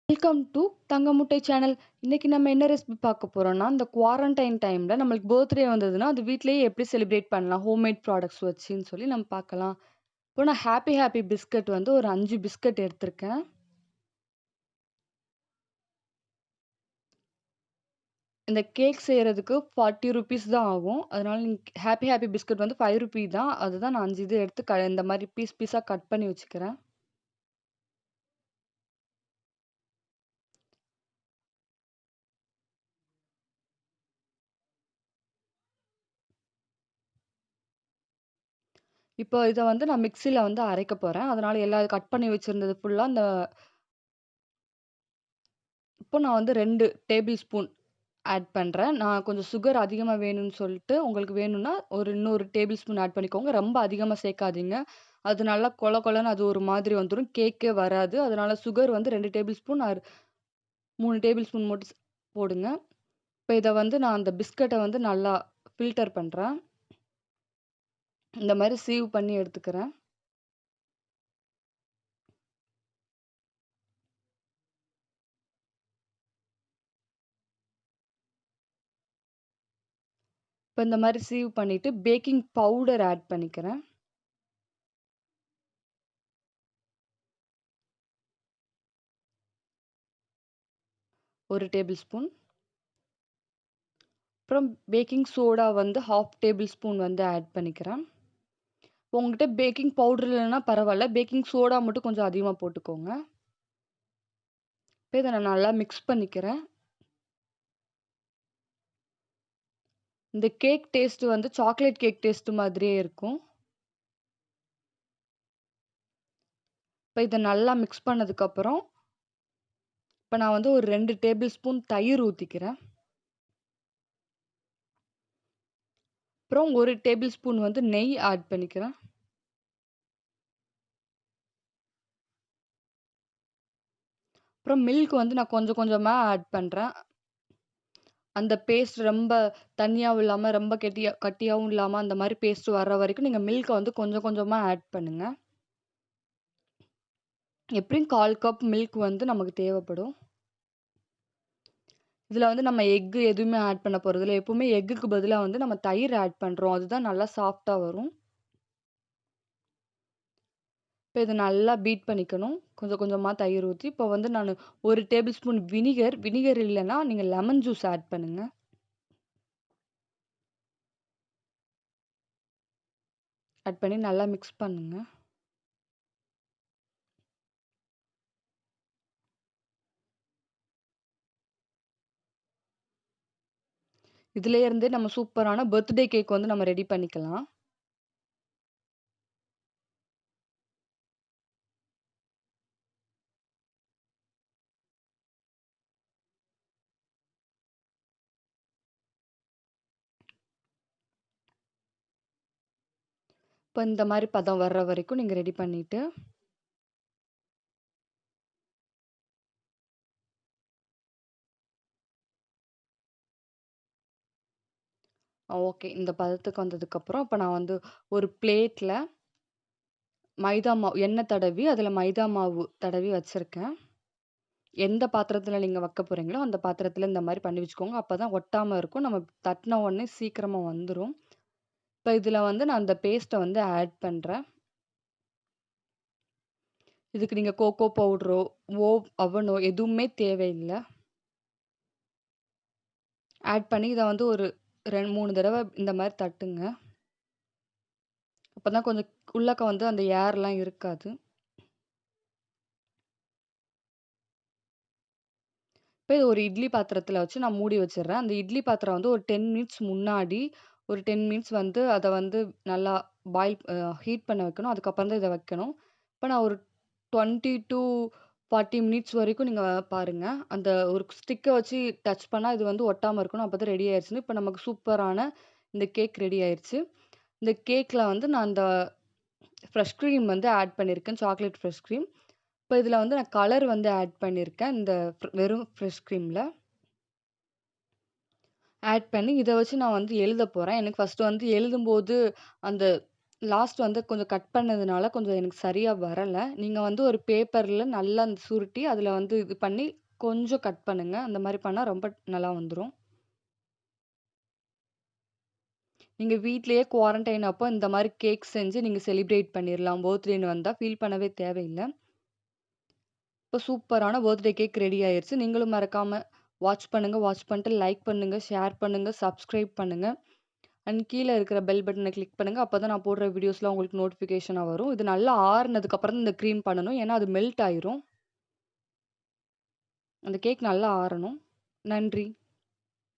Welcome to தங்க முட்டை channel. இன்னைக்கு நம்ம என்ன ரெசிபி பார்க்க போறோம்னா, இந்த குவாரண்டைன் டைம்ல நம்மளுக்கு பர்த்டே வந்ததுன்னா, அது வீட்லயே எப்படி செலிப்ரேட் பண்ணலாம்? ஹோம்மேட் ப்ராடக்ட்ஸ் வச்சுன்னு சொல்லி நம்ம பார்க்கலாம். இப்போ நான் ஹாப்பி பிஸ்கட் வந்து ஒரு 5 பிஸ்கட் எடுத்திருக்கேன். இந்த கேக் செய்றதுக்கு ₹40 தான் ஆகும். அதனால நீங்க ஹாப்பி பிஸ்கட் வந்து ₹5 தான். அதுதான் நான் 5 இது எடுத்து இந்த மாரி பீஸா கட் பண்ணி வச்சுக்கிறேன். இப்போ இத வந்து நான் மிக்ஸில வந்து அரைக்க போறேன். அதனால எல்லா கட் பண்ணி வச்சிருந்தது ஃபுல்லா இப்போ நான் வந்து 2 டேபிள் ஸ்பூன் ஆட் பண்றேன். நான் கொஞ்சம் சுகர் அதிகமா வேணும்னு சொல்லிட்டு, உங்களுக்கு வேணும்னா ஒரு இன்னொரு டேபிள் ஸ்பூன் ஆட் பண்ணிக்கோங்க. ரொம்ப அதிகமா சேர்க்காதீங்க. அது நல்லா கொல கொலன்னு அது ஒரு மாதிரி வந்துரும். கேக்கே வராது. அதனால சுகர் வந்து 2 table spoon R 3 table spoon மட்டும் போடுங்க. இப்ப இத வந்து நான் அந்த பிஸ்கட்ட வந்து நல்லா ஃபில்டர் பண்றேன். இந்த மாரி சீவ் பண்ணி எடுத்துக்கிறேன். இப்ப இந்த மாரி சீவ் பண்ணிட்டு பேக்கிங் பவுடர் ஆட் பண்ணிக்கிறேன். 1 டேபிள் ஸ்பூன். அப்புறம் பேக்கிங் சோடா வந்து 1/2 டேபிள் ஸ்பூன் வந்து ஆட் பண்ணிக்கிறேன். உங்ககிட்ட பேக்கிங் பவுடர் இல்லன்னா பரவால்ல. பேக்கிங் சோடா மட்டும் கொஞ்சம் அதிகமா போட்டுக்கோங்க. இப்ப இத நான் நல்லா மிக்ஸ் பண்ணிக்கிறேன். இந்த கேக் டேஸ்ட் வந்து சாக்லேட் கேக் டேஸ்ட் மாதிரியே இருக்கும். இப்ப இத நல்லா மிக்ஸ் பண்ணதுக்கப்புறம், இப்ப நான் வந்து ஒரு 2 டேபிள் ஸ்பூன் தயிர் ஊத்திக்கிறேன். அப்புறம் 1 டேபிள் ஸ்பூன் வந்து நெய் ஆட் பண்ணிக்கிறேன். அப்புறம் மில்க் வந்து நான் கொஞ்சம் கொஞ்சமா ஆட் பண்றேன். அந்த பேஸ்ட் ரொம்ப தண்ணியாவும் இல்லாம, ரொம்ப கட்டியாவும் இல்லாம, அந்த மாரி பேஸ்ட் வர்ற வரைக்கும் நீங்க மில்க்க வந்து கொஞ்சம் கொஞ்சமா ஆட் பண்ணுங்க. எப்படியும் 1/4 கப் மில்க் வந்து நமக்கு தேவைப்படும். இதுல வந்து நம்ம எதுவுமே ஆட் பண்ண போறதில்ல. எப்பவுமே எக்குக்கு பதிலா வந்து நம்ம தயிர் ஆட் பண்றோம். அதுதான் நல்லா சாஃப்ட்டா வரும். இப்ப இத நல்லா பீட் பண்ணிக்கணும். கொஞ்சம் கொஞ்சமா தயிர் ஊத்தி, இப்ப வந்து நானு 1 டேபிள் ஸ்பூன் வினிகர் இல்லன்னா நீங்க லெமன் ஜூஸ் ஆட் பண்ணுங்க. ஆட் பண்ணி நல்லா மிக்ஸ் பண்ணுங்க. இதுலயே இருந்தே நம்ம சூப்பரான பர்த்டே கேக் வந்து நம்ம ரெடி பண்ணிக்கலாம். இப்ப இந்த மாரி பதம் வர்ற வரைக்கும் நீங்க ரெடி பண்ணிட்டு ஓகே. இந்த பதத்துக்கு வந்ததுக்கப்புறம், இப்ப நான் வந்து ஒரு பிளேட்ல மைதா மாவு எண்ணெய் தடவி, அதுல மைதா மாவு தடவி வச்சிருக்கேன். எந்த பாத்திரத்துல நீங்க வைக்க போறீங்களோ, அந்த பாத்திரத்துல இந்த மாரி பண்ணி வச்சுக்கோங்க. அப்பதான் ஒட்டாம இருக்கும். நம்ம தட்டுன உடனே சீக்கிரமா வந்துரும். இப்ப இதுல வந்து நான் அந்த பேஸ்ட்ட வந்து ஆட் பண்றேன். இதுக்கு நீங்க கோகோ பவுடரோ, அவனோ எதுவுமே தேவையில்ல. ஆட் பண்ணி இத வந்து ஒரு 3 தடவ இந்த மாரி தட்டுங்க. அப்பதான் கொஞ்சம் உள்ளக்க வந்து அந்த ஏர்லாம் இருக்காது. இப்ப இது ஒரு இட்லி பாத்திரத்துல வச்சு நான் மூடி வச்சுர்றேன். அந்த இட்லி பாத்திரம் வந்து ஒரு 10 மினிட்ஸ் முன்னாடி, ஒரு 10 மினிட்ஸ் வந்து அத வந்து நல்லா பாயில் ஹீட் பண்ண வைக்கணும். அதுக்கப்புறம் தான் இத வைக்கணும். இப்ப நான் ஒரு 20 டூ 40 மினிட்ஸ் வரைக்கும் நீங்க பாருங்க. அந்த ஒரு ஸ்டிக்க வச்சு டச் பண்ணா இது வந்து ஒட்டாம இருக்கணும். அப்பதான் ரெடி ஆயிருச்சுன்னு. இப்ப நமக்கு சூப்பரான இந்த கேக் ரெடி ஆயிருச்சு. இந்த கேக்ல வந்து நான் அந்த ஃப்ரெஷ் கிரீம் வந்து ஆட் பண்ணியிருக்கேன். Chocolate fresh cream. இப்ப இதுல வந்து நான் கலர் வந்து ஆட் பண்ணியிருக்கேன். இந்த வெறும் ஃப்ரெஷ் கிரீம்ல. ஆட் பண்ணி இத வச்சு நான் வந்து எழுதப் போறேன். எனக்கு ஃபர்ஸ்ட்டு வந்து எழுதும்போது அந்த லாஸ்ட் வந்து கொஞ்சம் கட் பண்ணதுனால கொஞ்சம் எனக்கு சரியா வரல. நீங்க வந்து ஒரு பேப்பர்ல நல்லா சுருட்டி, அதுல வந்து இது பண்ணி கொஞ்சம் கட் பண்ணுங்க. அந்த மாரி பண்ணா ரொம்ப நல்லா வந்துரும். நீங்க வீட்லயே குவாரன்டைன் அப்போ இந்த மாரி கேக் செஞ்சு நீங்க செலிப்ரேட் பண்ணிரலாம். பர்த்டேன்னு வந்தா ஃபீல் பண்ணவே தேவையில்ல. இப்போ சூப்பரான பர்த்டே கேக் ரெடி ஆயிருச்சு. நீங்களும் மறக்காம வாட்ச் பண்ணுங்க. வாட்ச் பண்ணிட்டு லைக் பண்ணுங்க, ஷேர் பண்ணுங்க, சப்ஸ்கிரைப் பண்ணுங்க. அண்ட் கீழ இருக்கிற பெல் பட்டன கிளிக் பண்ணுங்க. அப்பதான் நான் போடுற வீடியோஸ்லாம் உங்களுக்கு நோட்டிஃபிகேஷனா வரும். இது நல்லா ஆறுனதுக்கு அப்புறம் தான் இந்த கிரீம் பண்ணணும். ஏன்னா அது மெல்ட் ஆயிரும். அந்த கேக் நல்லா ஆறணும். நன்றி.